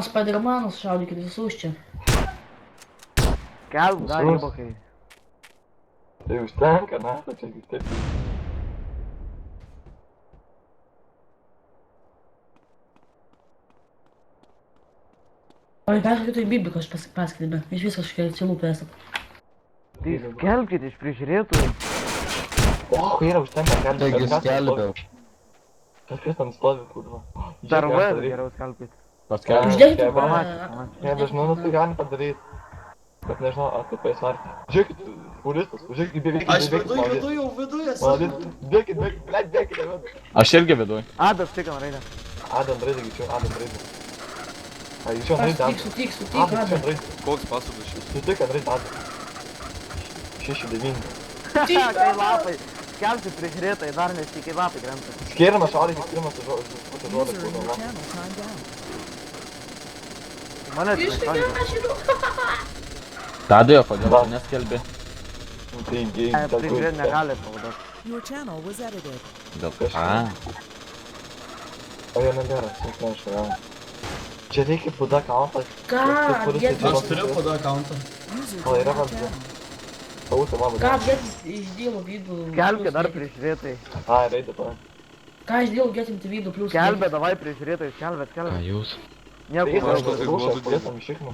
Spider-Manus šaudykit visus čia. Kelb, dar Visus? ribokai. Tai užtenka, na, tai čia taip. O į perskaitau tai Bibliką aš paskaitėme. Iš viso kažkiek atsilūpę esat. Tai skelbkit iš prižiūrėtojų. O, yra užtenka, Taigi skelbiau. Kažkas ten stovi, kurva. Dar V geriau skelbkit. Paskelbiau. Uždėkit Pamatyk. Ne, nežinau, nu tai galim padaryti. Bet nežinau, ar taip pasvarti. Žiūrėkit, furistas, žiūrėkit, bėgit, Aš viduj jau viduj esu. Bėgit, blėt, bėgit. Aš irgi viduj. Adas tik ant raidę. Adam raidė, greičiau, Adam raidė. A, jūs jau ant raidė, Adam. Sutik, Adam, čia Adam. ant raidė. Koks pasadas šis? Sutik ant raidė, Adam. 6-9. Kai lapai. Skelbkit prižiūrėtojai, dar nes kai lapai krenta. Skiriamas šaudykis, skiriamas žodis, User in your kurva. channel timed out. Mane čia Iškėlė nešaudė. aš įdu. Tadėjo, kodėl tu neskelbi? Tai Prižiūrėt negali pavaduoti. Your channel was edited. Dėl... O jo nebėra, neaišku, jau. Čia reikia puda kauntą. Ką? Aš turiu pada akauntą. User Oh, joined yra your vabzdė. channel. Sausio, man Ką vadinasi. get iš dėlo vidų? Skelbkit dar prižiūrėtojai. Ai, raidė, pa. Ką iš dėlo getinti vidų plius? Skelbė, davai prižiūrėtojai, skelbėt, skelbėt. jūs? Nieko, Tai aš aš tai rūšę, duodu pėsam iš ikmų.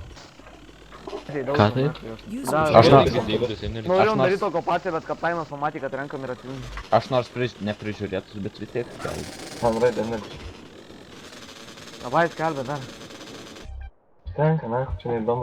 Ką tai? User Da, Aš joined nors- your channel. Norėjom daryti to pačią, bet kaptainas pamatė, kad renkam ir atsijungi. Aš nors neprižiūrėtus, bet vis tiek skelbiu. Man raidė, ne. Davai skelbė dar. Tenka, na, čia neįdomu.